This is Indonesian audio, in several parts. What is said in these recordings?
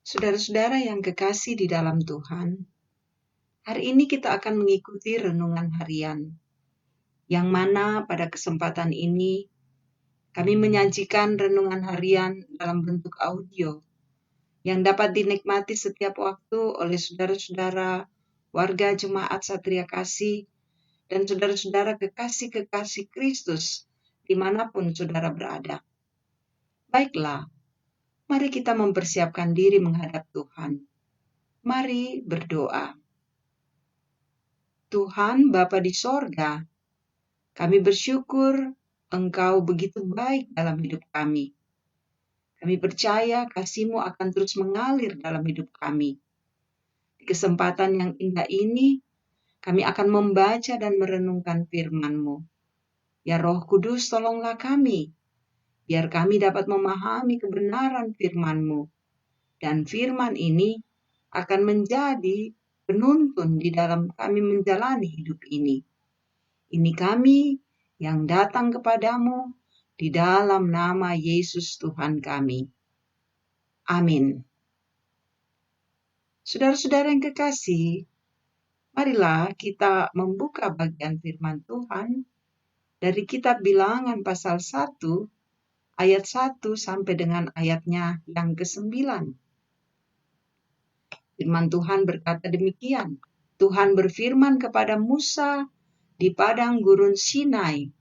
Saudara-saudara yang kekasih di dalam Tuhan, hari ini kita akan mengikuti renungan harian, yang mana pada kesempatan ini kami menyajikan renungan harian dalam bentuk audio, yang dapat dinikmati setiap waktu oleh saudara-saudara, warga Jemaat Satria Kasih, dan saudara-saudara kekasih-kekasih Kristus, dimanapun saudara berada. Baiklah, mari kita mempersiapkan diri menghadap Tuhan. Mari berdoa. Tuhan Bapa di sorga, kami bersyukur Engkau begitu baik dalam hidup kami. Kami percaya kasih-Mu akan terus mengalir dalam hidup kami. Di kesempatan yang indah ini, kami akan membaca dan merenungkan firman-Mu. Ya Roh Kudus, tolonglah kami, biar kami dapat memahami kebenaran firman-Mu. Dan firman ini akan menjadi penuntun di dalam kami menjalani hidup ini. Ini kami yang datang kepadamu di dalam nama Yesus Tuhan kami. Amin. Saudara-saudara yang kekasih, marilah kita membuka bagian firman Tuhan dari kitab Bilangan pasal 1, ayat 1 sampai dengan ayatnya yang ke-9. Firman Tuhan berkata demikian. Tuhan berfirman kepada Musa di padang gurun Sinai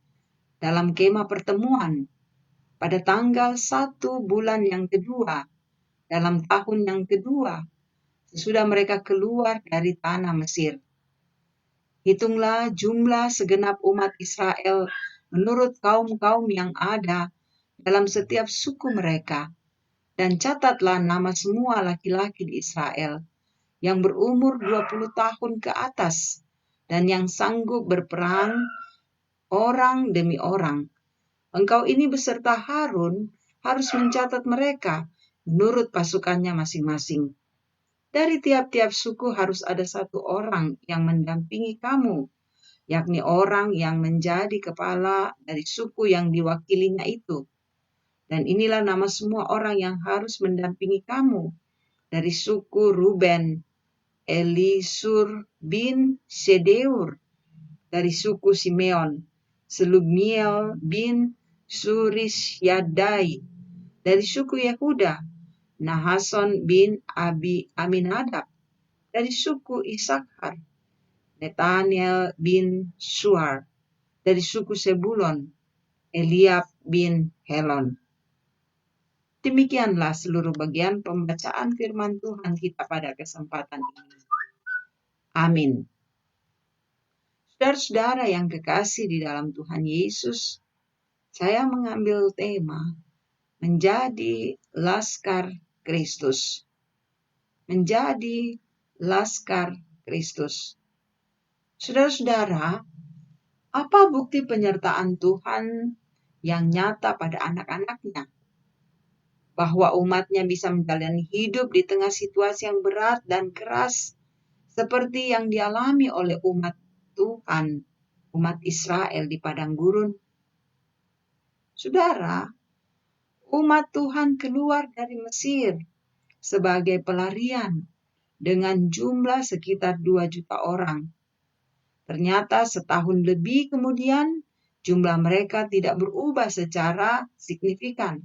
dalam kemah pertemuan pada tanggal 1 bulan yang kedua dalam tahun yang kedua sesudah mereka keluar dari tanah Mesir. Hitunglah jumlah segenap umat Israel menurut kaum-kaum yang ada dalam setiap suku mereka, dan catatlah nama semua laki-laki di Israel yang berumur 20 tahun ke atas dan yang sanggup berperang orang demi orang. Engkau ini beserta Harun harus mencatat mereka menurut pasukannya masing-masing. Dari tiap-tiap suku harus ada satu orang yang mendampingi kamu, yakni orang yang menjadi kepala dari suku yang diwakilinya itu. Dan inilah nama semua orang yang harus mendampingi kamu. Dari suku Ruben, Elisur bin Sedeur. Dari suku Simeon, Selugmiel bin Surisyaddai. Dari suku Yehuda, Nahason bin Aminadab. Dari suku Isakhar, Netaniel bin Suar. Dari suku Sebulon, Eliab bin Helon. Demikianlah seluruh bagian pembacaan firman Tuhan kita pada kesempatan ini. Amin. Saudara-saudara yang kekasih di dalam Tuhan Yesus, saya mengambil tema menjadi Laskar Kristus. Menjadi Laskar Kristus. Saudara-saudara, apa bukti penyertaan Tuhan yang nyata pada anak-anaknya? Bahwa umatnya bisa menjalani hidup di tengah situasi yang berat dan keras seperti yang dialami oleh umat Tuhan, umat Israel di padang gurun. Saudara, umat Tuhan keluar dari Mesir sebagai pelarian dengan jumlah sekitar 2 juta orang. Ternyata setahun lebih kemudian jumlah mereka tidak berubah secara signifikan.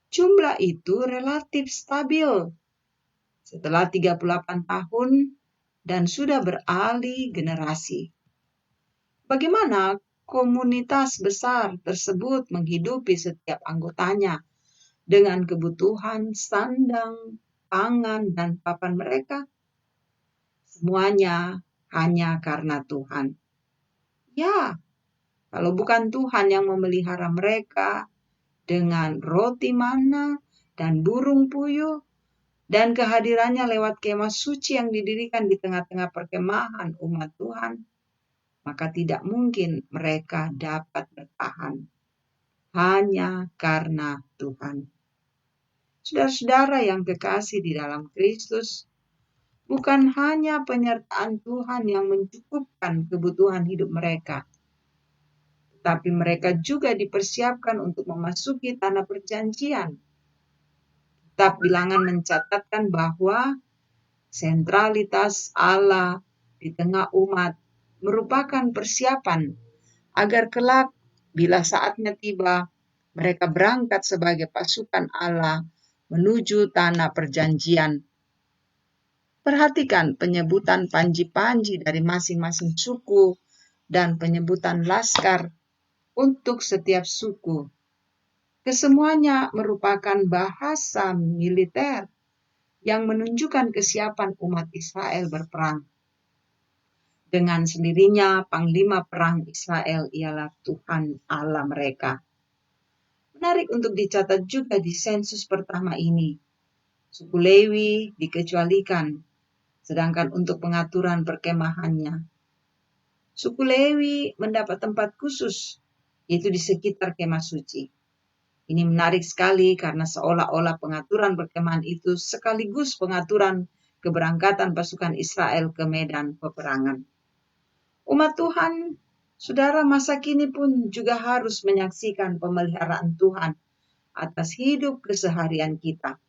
Jumlah itu relatif stabil setelah 38 tahun dan sudah beralih generasi. Bagaimana komunitas besar tersebut menghidupi setiap anggotanya dengan kebutuhan sandang, pangan, dan papan mereka? Semuanya hanya karena Tuhan. Ya, kalau bukan Tuhan yang memelihara mereka dengan roti mana dan burung puyuh, dan kehadirannya lewat kemah suci yang didirikan di tengah-tengah perkemahan umat Tuhan, maka tidak mungkin mereka dapat bertahan. Hanya karena Tuhan. Saudara-saudara yang kekasih di dalam Kristus, bukan hanya penyertaan Tuhan yang mencukupkan kebutuhan hidup mereka, tapi mereka juga dipersiapkan untuk memasuki tanah perjanjian. Kitab Bilangan mencatatkan bahwa sentralitas Allah di tengah umat merupakan persiapan agar kelak bila saatnya tiba, mereka berangkat sebagai pasukan Allah menuju tanah perjanjian. Perhatikan penyebutan panji-panji dari masing-masing suku dan penyebutan laskar untuk setiap suku. Kesemuanya merupakan bahasa militer yang menunjukkan kesiapan umat Israel berperang. Dengan sendirinya, panglima perang Israel ialah Tuhan Allah mereka. Menarik untuk dicatat juga di sensus pertama ini, suku Lewi dikecualikan, sedangkan untuk pengaturan perkemahannya, suku Lewi mendapat tempat khusus, yaitu di sekitar kemah suci. Ini menarik sekali karena seolah-olah pengaturan perkemahan itu sekaligus pengaturan keberangkatan pasukan Israel ke medan peperangan. Umat Tuhan, saudara, masa kini pun juga harus menyaksikan pemeliharaan Tuhan atas hidup keseharian kita.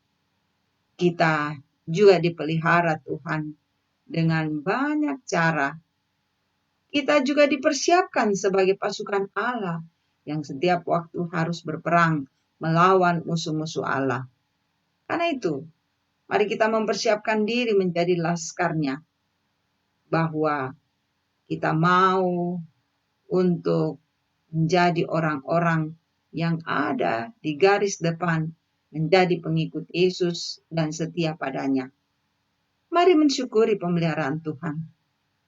Kita juga dipelihara Tuhan dengan banyak cara. Kita juga dipersiapkan sebagai pasukan Allah yang setiap waktu harus berperang melawan musuh-musuh Allah. Karena itu, mari kita mempersiapkan diri menjadi laskarnya, bahwa kita mau untuk menjadi orang-orang yang ada di garis depan, menjadi pengikut Yesus dan setia padanya. Mari mensyukuri pemeliharaan Tuhan,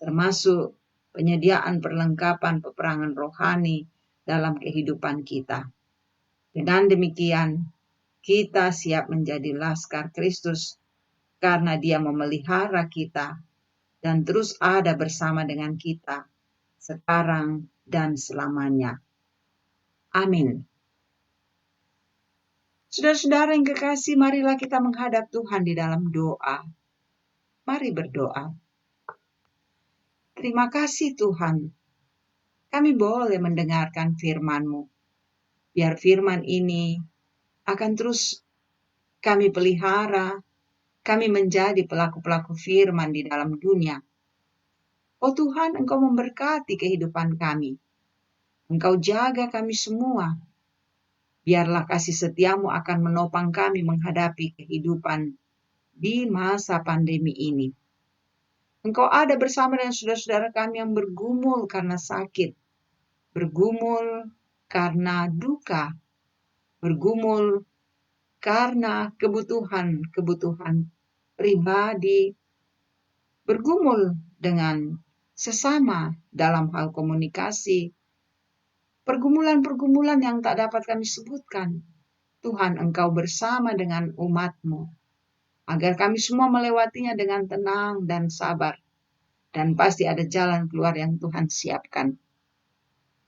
termasuk penyediaan perlengkapan peperangan rohani dalam kehidupan kita. Dengan demikian, kita siap menjadi laskar Kristus karena Dia memelihara kita dan terus ada bersama dengan kita sekarang dan selamanya. Amin. Saudara-saudara yang kekasih, marilah kita menghadap Tuhan di dalam doa. Mari berdoa. Terima kasih Tuhan, kami boleh mendengarkan firman-Mu. Biar firman ini akan terus kami pelihara, kami menjadi pelaku-pelaku firman di dalam dunia. Oh Tuhan, Engkau memberkati kehidupan kami. Engkau jaga kami semua. Biarlah kasih setia-Mu akan menopang kami menghadapi kehidupan di masa pandemi ini. Engkau ada bersama dengan saudara-saudara kami yang bergumul karena sakit, bergumul karena duka, bergumul karena kebutuhan pribadi, bergumul dengan sesama dalam hal komunikasi, pergumulan-pergumulan yang tak dapat kami sebutkan. Tuhan, Engkau bersama dengan umat-Mu, agar kami semua melewatinya dengan tenang dan sabar, dan pasti ada jalan keluar yang Tuhan siapkan.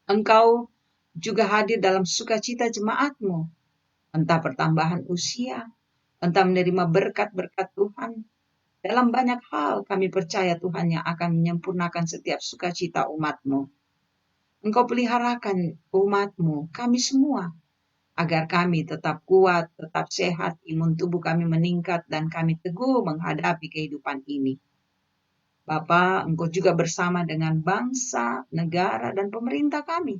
Engkau juga hadir dalam sukacita jemaat-Mu, entah pertambahan usia, entah menerima berkat-berkat Tuhan. Dalam banyak hal kami percaya Tuhan yang akan menyempurnakan setiap sukacita umat-Mu. Engkau peliharakan umat-Mu, kami semua, agar kami tetap kuat, tetap sehat, imun tubuh kami meningkat, dan kami teguh menghadapi kehidupan ini. Bapa, Engkau juga bersama dengan bangsa, negara, dan pemerintah kami.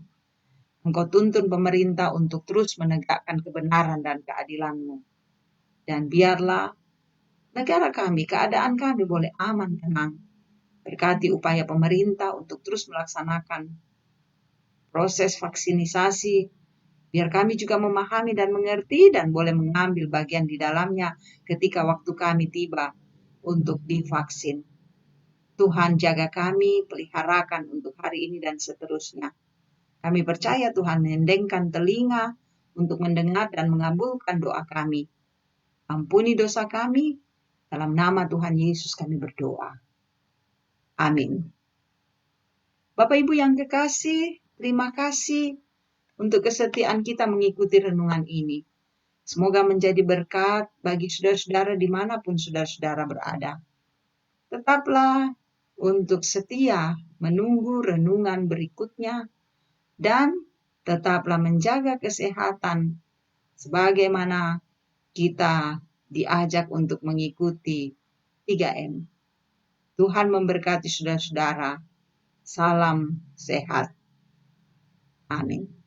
Engkau tuntun pemerintah untuk terus menegakkan kebenaran dan keadilan-Mu. Dan biarlah negara kami, keadaan kami boleh aman, tenang. Berkati upaya pemerintah untuk terus melaksanakan proses vaksinisasi, biar kami juga memahami dan mengerti dan boleh mengambil bagian di dalamnya ketika waktu kami tiba untuk divaksin. Tuhan jaga kami, peliharakan untuk hari ini dan seterusnya. Kami percaya Tuhan mengendengkan telinga untuk mendengar dan mengabulkan doa kami. Ampuni dosa kami, dalam nama Tuhan Yesus kami berdoa. Amin. Bapak Ibu yang kekasih, terima kasih untuk kesetiaan kita mengikuti renungan ini. Semoga menjadi berkat bagi saudara-saudara dimanapun saudara-saudara berada. Tetaplah untuk setia menunggu renungan berikutnya dan tetaplah menjaga kesehatan sebagaimana kita diajak untuk mengikuti 3M. Tuhan memberkati saudara-saudara. Salam sehat. Amin.